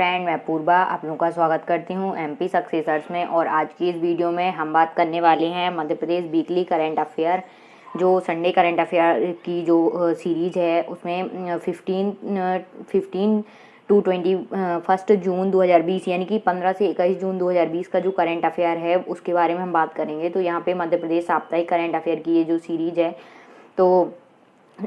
Friend, मैं पूर्वा आप लोगों का स्वागत करती हूँ एमपी सक्सेसर्स में। और आज की इस वीडियो में हम बात करने वाले हैं Madhya Pradesh weekly current affair, जो संडे करंट अफेयर की जो सीरीज है उसमें 15 टू 21 जून 2020 यानी कि 15 से 21 जून 2020 का जो करंट अफेयर है उसके बारे में हम बात करेंगे। तो यहाँ पे मध्य प्रदेश साप्ताहिक करंट अफेयर की ये जो सीरीज है, तो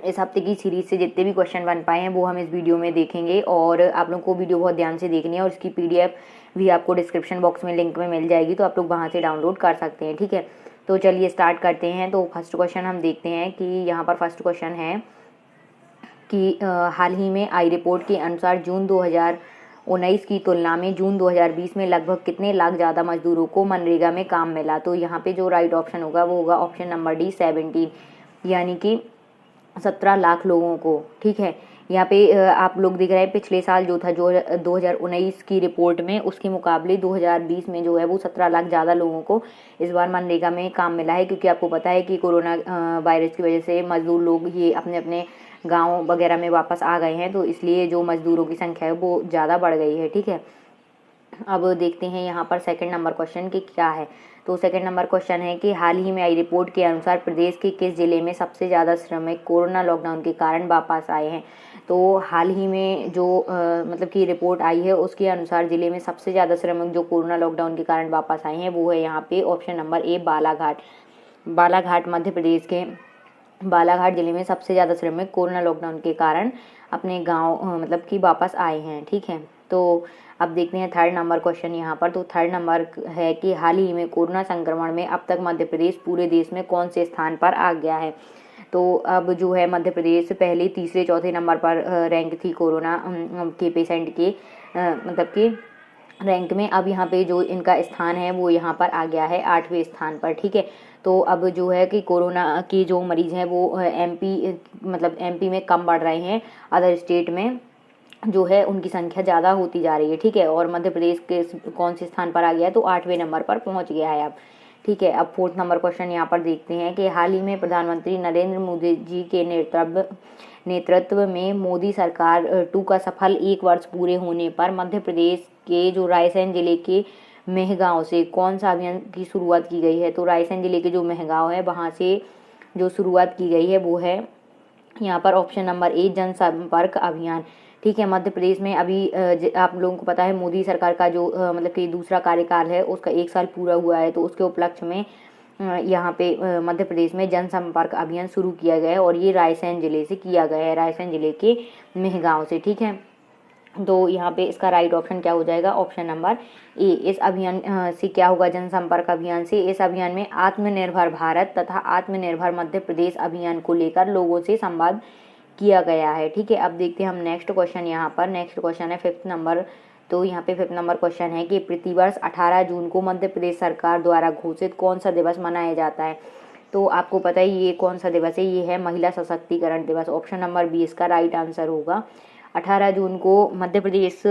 इस हफ्ते की सीरीज से जितने भी क्वेश्चन बन पाए हैं वो हम इस वीडियो में देखेंगे। और आप लोगों को वीडियो बहुत ध्यान से देखनी है और इसकी पीडीएफ भी आपको डिस्क्रिप्शन बॉक्स में लिंक में मिल जाएगी, तो आप लोग वहाँ से डाउनलोड कर सकते हैं। ठीक है, तो चलिए स्टार्ट करते हैं। तो फर्स्ट क्वेश्चन हम देखते हैं कि यहाँ पर फर्स्ट क्वेश्चन है कि हाल ही में आई रिपोर्ट के अनुसार जून 2019 की तुलना में जून 2020 में लगभग कितने लाख ज़्यादा मजदूरों को मनरेगा में काम मिला। तो यहाँ पे जो राइट ऑप्शन होगा वो होगा ऑप्शन नंबर डी 17, यानी कि 17 लाख लोगों को। ठीक है, यहाँ पे आप लोग देख रहे हैं पिछले साल जो था जो 2019 की रिपोर्ट में, उसके मुकाबले 2020 में जो है वो 17 लाख ज़्यादा लोगों को इस बार मनरेगा में काम मिला है। क्योंकि आपको पता है कि कोरोना वायरस की वजह से मजदूर लोग ये अपने अपने गांव वगैरह में वापस आ गए हैं, तो इसलिए जो मजदूरों की संख्या है वो ज़्यादा बढ़ गई है। ठीक है, अब देखते हैं यहाँ पर सेकंड नंबर क्वेश्चन की क्या है। तो सेकंड नंबर क्वेश्चन है कि हाल ही में आई रिपोर्ट के अनुसार प्रदेश के किस जिले में सबसे ज़्यादा श्रमिक कोरोना लॉकडाउन के कारण वापस आए हैं। तो हाल ही में जो मतलब कि रिपोर्ट आई है उसके अनुसार जिले में सबसे ज़्यादा श्रमिक जो कोरोना लॉकडाउन के कारण वापस आए हैं वो है यहाँ पे option number A Balaghat. Balaghat Madhya Pradesh के बालाघाट जिले में सबसे ज़्यादा श्रमिक कोरोना लॉकडाउन के कारण अपने गांव मतलब कि वापस आए हैं। ठीक है, तो अब देखते हैं थर्ड नंबर क्वेश्चन यहाँ पर। तो थर्ड नंबर है कि हाल ही में कोरोना संक्रमण में अब तक मध्य प्रदेश पूरे देश में कौन से स्थान पर आ गया है। तो अब जो है मध्य प्रदेश पहले तीसरे चौथे नंबर पर रैंक थी कोरोना के पेशेंट के मतलब कि रैंक में। अब यहाँ पे जो इनका स्थान है वो यहाँ पर आ गया है 8वें स्थान पर। ठीक है, तो अब जो है कि कोरोना की जो मरीज हैं वो एमपी में कम बढ़ रहे हैं, अदर स्टेट में जो है उनकी संख्या ज़्यादा होती जा रही है। ठीक है, और मध्य प्रदेश के कौन से स्थान पर आ गया है, तो 8वें नंबर पर पहुंच गया है अब। ठीक है, अब फोर्थ नंबर क्वेश्चन यहाँ पर देखते हैं कि हाल ही में प्रधानमंत्री नरेंद्र मोदी जी के नेतृत्व में मोदी सरकार 2 का सफल 1 वर्ष पूरे होने पर मध्य प्रदेश के जो रायसेन जिले के मेहगांव से कौन सा अभियान की शुरुआत की गई है। तो रायसेन जिले के जो मेहगांव है वहाँ से जो शुरुआत की गई है वो है यहाँ पर ऑप्शन नंबर ए जनसंपर्क अभियान। ठीक है, मध्य प्रदेश में अभी आप लोगों को पता है मोदी सरकार का जो मतलब कि दूसरा कार्यकाल है उसका 1 साल पूरा हुआ है, तो उसके उपलक्ष्य में यहाँ पे मध्य प्रदेश में जनसंपर्क अभियान शुरू किया गया है और ये रायसेन जिले से किया गया है, रायसेन जिले के मेहगांव से। ठीक है, तो यहाँ पे इसका राइट ऑप्शन क्या हो जाएगा, ऑप्शन नंबर ए। इस अभियान से क्या होगा, जनसंपर्क अभियान से इस अभियान में आत्मनिर्भर भारत तथा आत्मनिर्भर मध्य प्रदेश अभियान को लेकर लोगों से संवाद किया गया है। ठीक है, अब देखते हैं हम नेक्स्ट क्वेश्चन। यहाँ पर नेक्स्ट क्वेश्चन है 5th नंबर। तो यहाँ पे 5th नंबर क्वेश्चन है कि प्रतिवर्ष 18 जून को मध्य प्रदेश सरकार द्वारा घोषित कौन सा दिवस मनाया जाता है। तो आपको पता है ये कौन सा दिवस है, ये है महिला सशक्तिकरण दिवस। ऑप्शन नंबर बी इसका राइट आंसर होगा। 18 जून को मध्य प्रदेश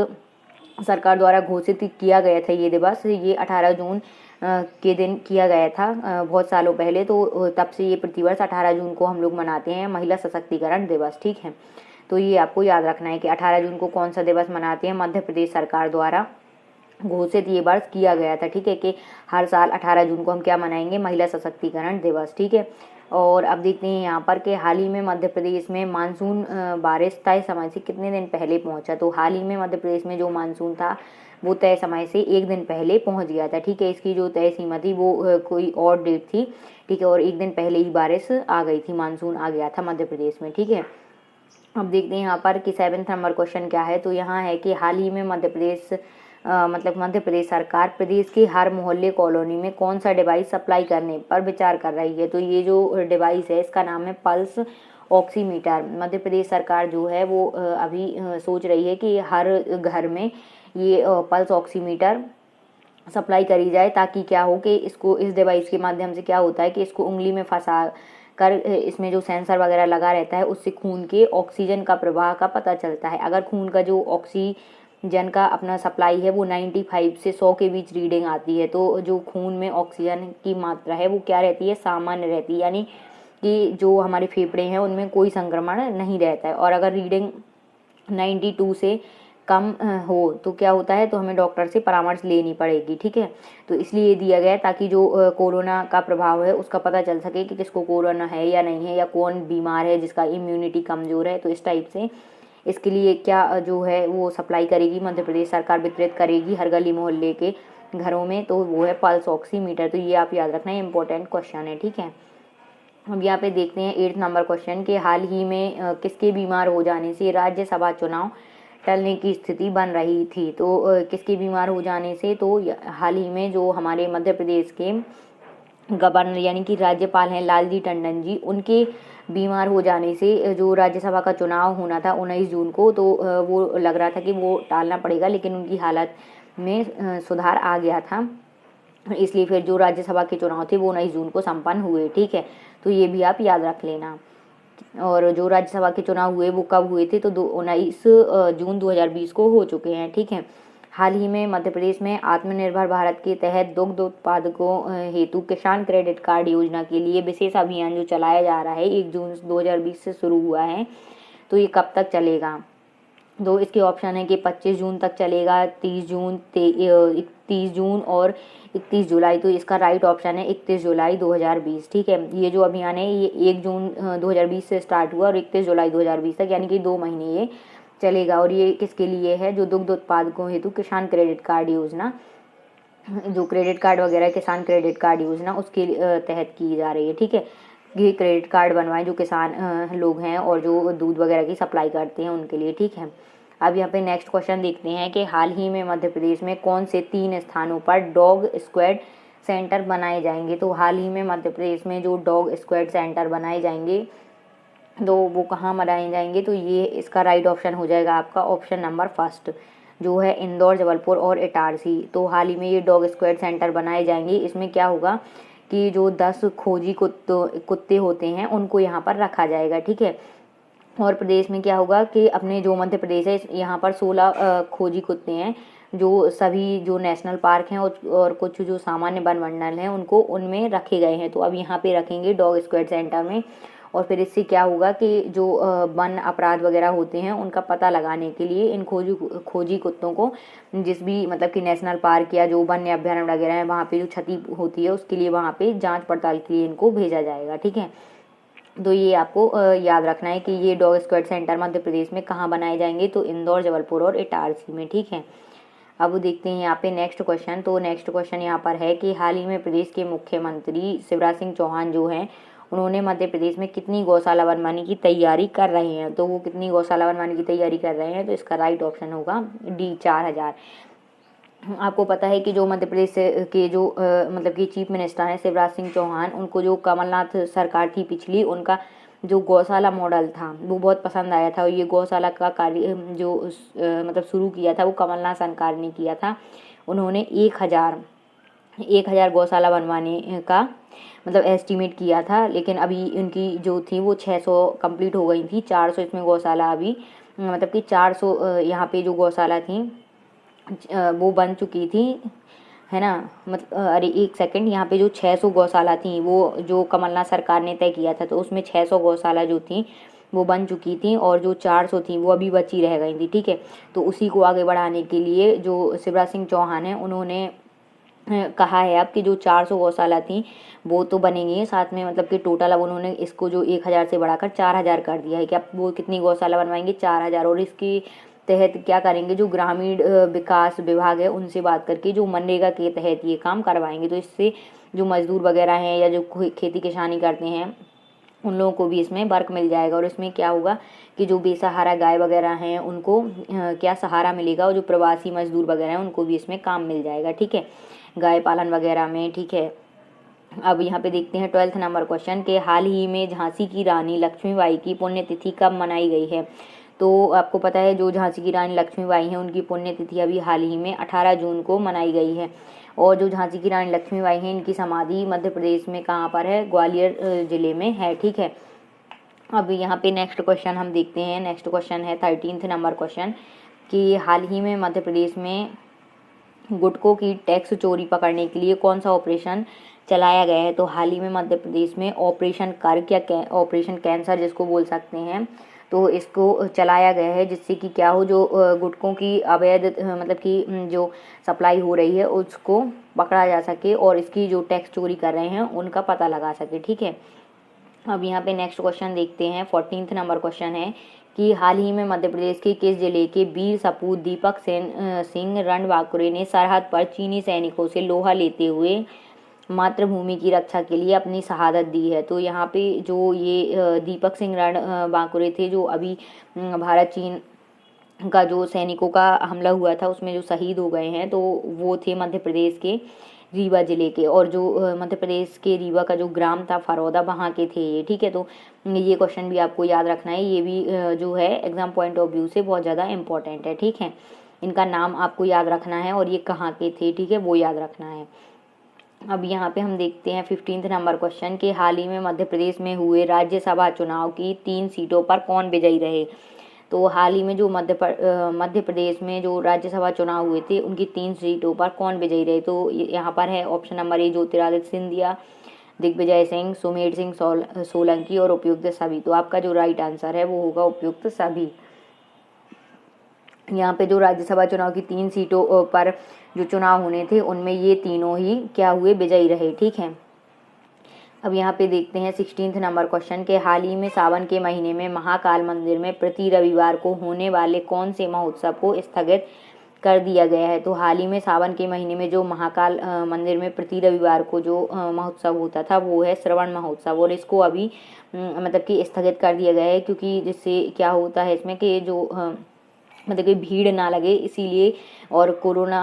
सरकार द्वारा घोषित किया गया था ये दिवस। ये 18 जून के दिन किया गया था बहुत सालों पहले, तो तब से ये प्रतिवर्ष 18 जून को हम लोग मनाते हैं महिला सशक्तिकरण दिवस। ठीक है, तो ये आपको याद रखना है कि 18 जून को कौन सा दिवस मनाते हैं, मध्य प्रदेश सरकार द्वारा घोषित ये वर्ष किया गया था। ठीक है, कि हर साल 18 जून को हम क्या मनाएंगे, महिला सशक्तिकरण दिवस। ठीक है, और अब देखते हैं यहाँ पर कि हाल ही में मध्य प्रदेश में मानसून बारिश तय समय से कितने दिन पहले पहुंचा। तो हाल ही में मध्य प्रदेश में जो मानसून था वो तय समय से 1 दिन पहले पहुंच गया था। ठीक है, इसकी जो तय सीमा थी वो कोई और डेट थी। ठीक है, और 1 दिन पहले ही बारिश आ गई थी, मानसून आ गया था मध्य प्रदेश में। ठीक है, अब देखते हैं यहाँ पर कि 7th नंबर क्वेश्चन क्या है। तो यहाँ है कि हाल ही में मध्य प्रदेश सरकार प्रदेश के हर मोहल्ले कॉलोनी में कौन सा डिवाइस सप्लाई करने पर विचार कर रही है। तो ये जो डिवाइस है इसका नाम है पल्स ऑक्सीमीटर। मध्य प्रदेश सरकार जो है वो अभी सोच रही है कि हर घर में ये पल्स ऑक्सीमीटर सप्लाई करी जाए, ताकि क्या हो कि इसको इस डिवाइस के माध्यम से क्या होता है कि इसको उंगली में फंसा कर इसमें जो सेंसर वगैरह लगा रहता है उससे खून के ऑक्सीजन का प्रवाह का पता चलता है। अगर खून का जो ऑक्सीजन का अपना सप्लाई है वो 95 से 100 के बीच रीडिंग आती है, तो जो खून में ऑक्सीजन की मात्रा है वो क्या रहती है, सामान्य रहती है, यानी कि जो हमारे फेफड़े हैं उनमें कोई संक्रमण नहीं रहता है। और अगर रीडिंग 92 से कम हो तो क्या होता है, तो हमें डॉक्टर से परामर्श लेनी पड़ेगी, ठीक है। तो इसलिए ये दिया गया है ताकि जो कोरोना का प्रभाव है उसका पता चल सके कि किसको कोरोना है या नहीं है, या कौन बीमार है जिसका इम्यूनिटी कमज़ोर है। तो इस टाइप से इसके लिए क्या जो है वो सप्लाई करेगी, मध्य प्रदेश सरकार वितरित करेगी हर गली मोहल्ले के घरों में, तो वो है पल्स ऑक्सीमीटर। तो ये आप याद रखना, इंपॉर्टेंट क्वेश्चन है, ठीक है। अब यहाँ पे देखते हैं 8 नंबर क्वेश्चन के हाल ही में किसके बीमार हो जाने से राज्यसभा चुनाव टलने की स्थिति बन रही थी। तो किसके बीमार हो जाने से, तो हाल ही में जो हमारे मध्य प्रदेश के गवर्नर यानी कि राज्यपाल हैं लालजी टंडन जी, उनके बीमार हो जाने से जो राज्यसभा का चुनाव होना था 19 जून को, तो वो लग रहा था कि वो टालना पड़ेगा, लेकिन उनकी हालत में सुधार आ गया था, इसलिए फिर जो राज्यसभा के चुनाव थे वो 19 जून को संपन्न हुए, ठीक है। तो ये भी आप याद रख लेना। और जो राज्यसभा के चुनाव हुए वो कब हुए थे, तो 19 जून 2020 को हो चुके हैं, ठीक है। हाल ही में मध्य प्रदेश में आत्मनिर्भर भारत के तहत दुग्ध उत्पादकों हेतु किसान क्रेडिट कार्ड योजना के लिए विशेष अभियान जो चलाया जा रहा है 1 जून 2020 से शुरू हुआ है। तो ये कब तक चलेगा, तो इसके ऑप्शन है कि 25 जून तक चलेगा, 30 जून, 31 जून और 31 जुलाई। तो इसका राइट ऑप्शन है 31 जुलाई 2020, ठीक है। ये जो अभियान है ये 1 जून 2020 से स्टार्ट हुआ और 31 जुलाई 2020 तक, यानी कि 2 महीने ये चलेगा। और ये किसके लिए है, जो दुग्ध उत्पादकों हेतु किसान क्रेडिट कार्ड योजना, जो क्रेडिट कार्ड वगैरह किसान क्रेडिट कार्ड योजना उसके तहत की जा रही है, ठीक है। ये क्रेडिट कार्ड बनवाएं जो किसान लोग हैं और जो दूध वगैरह की सप्लाई करते हैं उनके लिए, ठीक है। अब यहाँ पे नेक्स्ट क्वेश्चन देखते हैं कि हाल ही में मध्य प्रदेश में कौन से 3 स्थानों पर डॉग स्क्वाड सेंटर बनाए जाएंगे। तो हाल ही में मध्य प्रदेश में जो डॉग स्क्वाड सेंटर बनाए जाएंगे तो वो कहाँ बनाए जाएंगे, तो ये इसका राइट ऑप्शन हो जाएगा आपका ऑप्शन नंबर फर्स्ट, जो है इंदौर, जबलपुर और इटारसी। तो हाल ही में ये डॉग स्क्वाड सेंटर बनाए जाएंगे। इसमें क्या होगा कि जो 10 खोजी कुत्ते होते हैं उनको यहाँ पर रखा जाएगा, ठीक है। और प्रदेश में क्या होगा कि अपने जो मध्य प्रदेश है यहाँ पर 16 खोजी कुत्ते हैं, जो सभी जो नेशनल पार्क हैं और कुछ जो सामान्य वन मंडल हैं उनको उनमें रखे गए हैं। तो अब यहाँ पे रखेंगे डॉग स्क्वाड सेंटर में। और फिर इससे क्या होगा कि जो वन अपराध वगैरह होते हैं उनका पता लगाने के लिए इन खोजी कुत्तों को जिस भी मतलब कि नेशनल पार्क या जो वन्य अभ्यारण्य वगैरह है वहाँ पे जो क्षति होती है उसके लिए वहाँ पे जांच पड़ताल के लिए इनको भेजा जाएगा, ठीक है। तो ये आपको याद रखना है कि ये dog squad centre Madhya Pradesh में कहाँ बनाए जाएंगे, तो इंदौर, जबलपुर और इटारसी में, ठीक है। अब देखते हैं यहाँ पे नेक्स्ट क्वेश्चन। तो नेक्स्ट क्वेश्चन यहाँ पर है कि हाल ही में प्रदेश के मुख्यमंत्री शिवराज सिंह चौहान जो हैं उन्होंने मध्य प्रदेश में कितनी गौशाला बनवाने की तैयारी कर रहे हैं। तो वो कितनी गौशाला बनवाने की तैयारी कर रहे हैं, तो इसका राइट ऑप्शन होगा डी 4000। आपको पता है कि जो मध्य प्रदेश के जो मतलब कि चीफ मिनिस्टर हैं शिवराज सिंह चौहान, उनको जो कमलनाथ सरकार थी पिछली, उनका जो गौशाला मॉडल था वो बहुत पसंद आया था। और ये गौशाला का कार्य जो मतलब शुरू किया था वो कमलनाथ सरकार ने किया था। उन्होंने 1000 गौशाला बनवाने का मतलब एस्टिमेट किया था, लेकिन अभी उनकी जो थी वो 600 कंप्लीट हो गई थी। 400 इसमें गौशाला अभी मतलब कि 400 यहाँ पे जो गौशाला थी वो बन चुकी थी, है ना। मतलब अरे एक सेकंड, यहाँ पे जो 600 गौशाला थी वो जो कमलनाथ सरकार ने तय किया था तो उसमें 600 गौशाला जो थी वो बन चुकी थी और जो 400 थी वो अभी बची रह गई थी, ठीक है। तो उसी को आगे बढ़ाने के लिए जो शिवराज सिंह चौहान है उन्होंने कहा है अब कि जो 400 गौशाला थी वो तो बनेंगी, साथ में मतलब कि टोटल अब उन्होंने इसको जो 1000 से बढ़ाकर 4000 कर दिया है कि अब वो कितनी गौशाला बनवाएंगे, 4000। और इसके तहत क्या करेंगे, जो ग्रामीण विकास विभाग है उनसे बात करके जो मनरेगा के तहत ये काम करवाएंगे। तो इससे जो मजदूर वगैरह हैं या जो खेती किसानी करते हैं उन लोगों को भी इसमें वर्क मिल जाएगा। और इसमें क्या होगा कि जो बेसहारा गाय वगैरह हैं उनको क्या सहारा मिलेगा, और जो प्रवासी मजदूर वगैरह हैं उनको भी इसमें काम मिल जाएगा, ठीक है, गाय पालन वगैरह में, ठीक है। अब यहाँ पे देखते हैं 12th नंबर क्वेश्चन के हाल ही में झांसी की रानी लक्ष्मीबाई की पुण्यतिथि कब मनाई गई है। तो आपको पता है जो झांसी की रानी लक्ष्मीबाई हैं उनकी पुण्यतिथि अभी हाल ही में 18 जून को मनाई गई है। और जो झांसी की रानी लक्ष्मीबाई हैं इनकी समाधि मध्य प्रदेश में कहाँ पर है, ग्वालियर जिले में है, ठीक है। अब यहाँ पे नेक्स्ट क्वेश्चन हम देखते हैं। नेक्स्ट क्वेश्चन है 13th नंबर क्वेश्चन कि हाल ही में मध्य प्रदेश में गुटखों की टैक्स चोरी पकड़ने के लिए कौन सा ऑपरेशन चलाया गया है। तो हाल ही में मध्य प्रदेश में ऑपरेशन कर्क या ऑपरेशन कैंसर जिसको बोल सकते हैं, तो इसको चलाया गया है जिससे कि क्या हो, जो गुटखों की अवैध मतलब कि जो सप्लाई हो रही है उसको पकड़ा जा सके और इसकी जो टैक्स चोरी कर रहे हैं उनका पता लगा सके। ठीक है, अब यहाँ पे नेक्स्ट क्वेश्चन देखते हैं। 14th नंबर क्वेश्चन है कि हाल ही में मध्य प्रदेश के किस जिले के वीर सपूत दीपक सिंह रणबांकुरे ने सरहद पर चीनी सैनिकों से लोहा लेते हुए मातृभूमि की रक्षा के लिए अपनी शहादत दी है। तो यहाँ पे जो ये दीपक सिंह रणबांकुरे थे, जो अभी भारत चीन का जो सैनिकों का हमला हुआ था उसमें जो शहीद हो गए हैं, तो वो थे मध्य प्रदेश के रीवा जिले के, और जो मध्य प्रदेश के रीवा का जो ग्राम था फरौदा, वहाँ के थे ये। ठीक है, तो ये क्वेश्चन भी आपको याद रखना है, ये भी जो है एग्जाम पॉइंट ऑफ व्यू से बहुत ज़्यादा इंपॉर्टेंट है। ठीक है, इनका नाम आपको याद रखना है और ये कहाँ के थे, ठीक है, वो याद रखना है। अब यहाँ पे हम देखते हैं 15th नंबर क्वेश्चन के हाल ही में मध्य प्रदेश में हुए राज्यसभा चुनाव की 3 सीटों पर कौन विजयी रहे। तो हाल ही में जो मध्य प्रदेश में जो राज्यसभा चुनाव हुए थे उनकी 3 सीटों पर कौन विजयी रहे। तो यहाँ पर है option number A Jyotiraditya Scindia, Digvijaya Singh, Sumer Singh Solanki और उपयुक्त सभी। तो आपका जो राइट आंसर है वो होगा उपयुक्त सभी। यहाँ पे जो राज्यसभा चुनाव की 3 सीटों पर जो चुनाव होने थे उनमें ये तीनों ही क्या हुए, विजयी रहे। ठीक है, अब यहाँ पे देखते हैं 16th नंबर क्वेश्चन के हाल ही में सावन के महीने में महाकाल मंदिर में प्रति रविवार को होने वाले कौन से महोत्सव को स्थगित कर दिया गया है। तो हाल ही में सावन के महीने में जो महाकाल मंदिर में प्रति रविवार को जो महोत्सव होता था वो है श्रवण महोत्सव, और इसको अभी मतलब कि स्थगित कर दिया गया है, क्योंकि जिससे क्या होता है इसमें कि जो मतलब कि भीड़ ना लगे इसीलिए, और कोरोना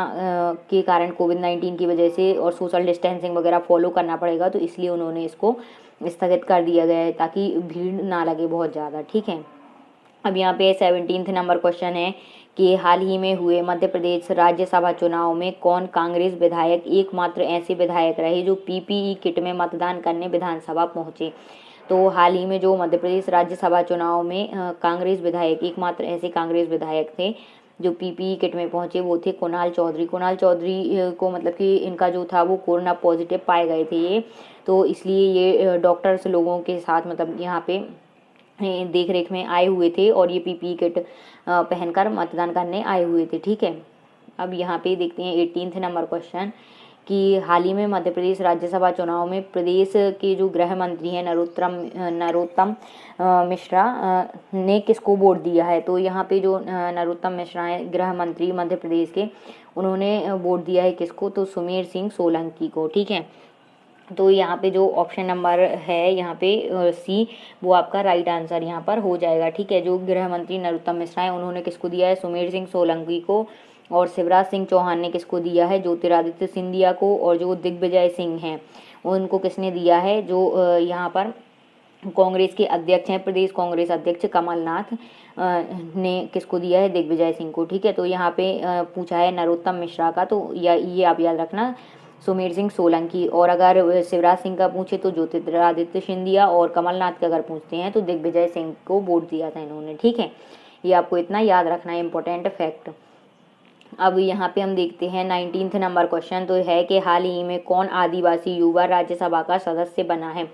के कारण कोविड-19 की वजह से और सोशल डिस्टेंसिंग वगैरह फॉलो करना पड़ेगा, तो इसलिए उन्होंने इसको स्थगित कर दिया गया है ताकि भीड़ ना लगे बहुत ज़्यादा। ठीक है, अब यहाँ पे 17th नंबर क्वेश्चन है कि हाल ही में हुए मध्य प्रदेश राज्यसभा चुनाव में कौन कांग्रेस विधायक एकमात्र ऐसे विधायक रहे जो पीपीई किट में मतदान करने विधानसभा पहुंचे। तो हाल ही में जो मध्य प्रदेश राज्यसभा चुनाव में कांग्रेस विधायक, एकमात्र ऐसे कांग्रेस विधायक थे जो पीपीई किट में पहुंचे, वो थे कुणाल चौधरी। कुणाल चौधरी को मतलब कि इनका जो था वो कोरोना पॉजिटिव पाए गए थे ये, तो इसलिए ये डॉक्टर्स लोगों के साथ मतलब यहाँ पे देख रेख में आए हुए थे और ये पीपीई किट पहनकर मतदान करने आए हुए थे। ठीक है, अब यहाँ पे देखते हैं 18th नंबर क्वेश्चन कि हाल ही में मध्य प्रदेश राज्यसभा चुनाव में प्रदेश के जो गृह मंत्री हैं नरोत्तम मिश्रा ने किसको वोट दिया है। तो यहाँ पे जो नरोत्तम मिश्रा हैं गृह मंत्री मध्य प्रदेश के, उन्होंने वोट दिया है किसको, तो सुमेर सिंह सोलंकी को। ठीक है, तो यहाँ पे जो ऑप्शन नंबर है यहाँ पे सी, वो आपका राइट आंसर यहाँ पर हो जाएगा। ठीक है, जो गृह मंत्री नरोत्तम मिश्रा हैं उन्होंने किसको दिया है, सुमेर सिंह सोलंकी को, और शिवराज सिंह चौहान ने किसको दिया है, ज्योतिरादित्य सिंधिया को, और जो दिग्विजय सिंह हैं उनको किसने दिया है, जो यहाँ पर कांग्रेस के अध्यक्ष हैं, प्रदेश कांग्रेस अध्यक्ष कमलनाथ ने किसको दिया है, दिग्विजय सिंह को। ठीक है, तो यहाँ पे पूछा है नरोत्तम मिश्रा का, तो ये आप याद रखना सुमेर सिंह सोलंकी, और अगर शिवराज सिंह का पूछे तो ज्योतिरादित्य सिंधिया, और कमलनाथ का अगर पूछते हैं तो दिग्विजय सिंह को वोट दिया था इन्होंने। ठीक है, ये आपको इतना याद रखना है, इंपॉर्टेंट फैक्ट। अब यहाँ पे हम देखते हैं 19th नंबर क्वेश्चन, तो है कि हाल ही में कौन आदिवासी युवा राज्यसभा का सदस्य बना है।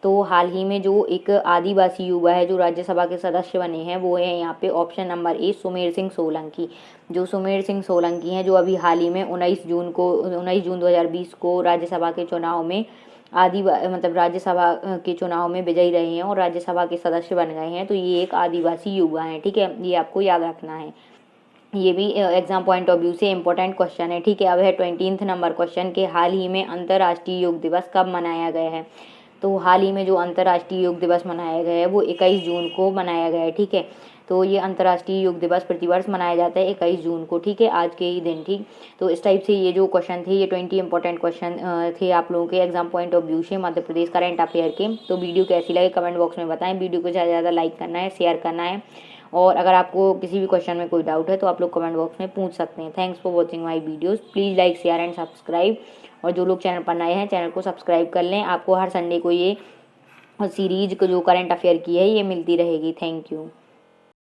तो हाल ही में जो एक आदिवासी युवा है जो राज्यसभा के सदस्य बने हैं वो है यहाँ पे ऑप्शन नंबर ए सुमेर सिंह सोलंकी। जो सुमेर सिंह सोलंकी हैं जो अभी हाल ही में 19 जून 2020 को राज्यसभा के चुनाव में मतलब राज्यसभा के चुनाव में विजयी रहे हैं और राज्यसभा के सदस्य बन गए हैं। तो ये एक आदिवासी युवा हैं। ठीक है, ये आपको याद रखना है, ये भी एग्जाम पॉइंट ऑफ व्यू से इम्पोर्टेंट क्वेश्चन है। ठीक है, अब है 20th नंबर क्वेश्चन के हाल ही में अंतर्राष्ट्रीय योग दिवस कब मनाया गया है। तो हाल ही में जो अंतर्राष्ट्रीय योग दिवस मनाया गया है वो 21 जून को मनाया गया है। ठीक है, तो ये अंतर्राष्ट्रीय योग दिवस प्रतिवर्ष मनाया जाता है 21 जून को। ठीक है, आज के ही दिन। ठीक, तो इस टाइप से ये जो क्वेश्चन थे ये 20 इंपॉर्टेंट क्वेश्चन थे आप लोगों के एग्जाम पॉइंट ऑफ व्यू से मध्य प्रदेश करंट अफेयर के। तो वीडियो कैसी लगे कमेंट बॉक्स में बताएं। वीडियो को ज़्यादा से ज़्यादा लाइक करना है, शेयर करना है, और अगर आपको किसी भी क्वेश्चन में कोई डाउट है तो आप लोग कमेंट बॉक्स में पूछ सकते हैं। Thanks for watching my videos. Please like share and subscribe, और जो लोग चैनल पर नए हैं चैनल को सब्सक्राइब कर लें। आपको हर संडे को ये सीरीज को जो करंट अफेयर की है ये मिलती रहेगी। Thank you.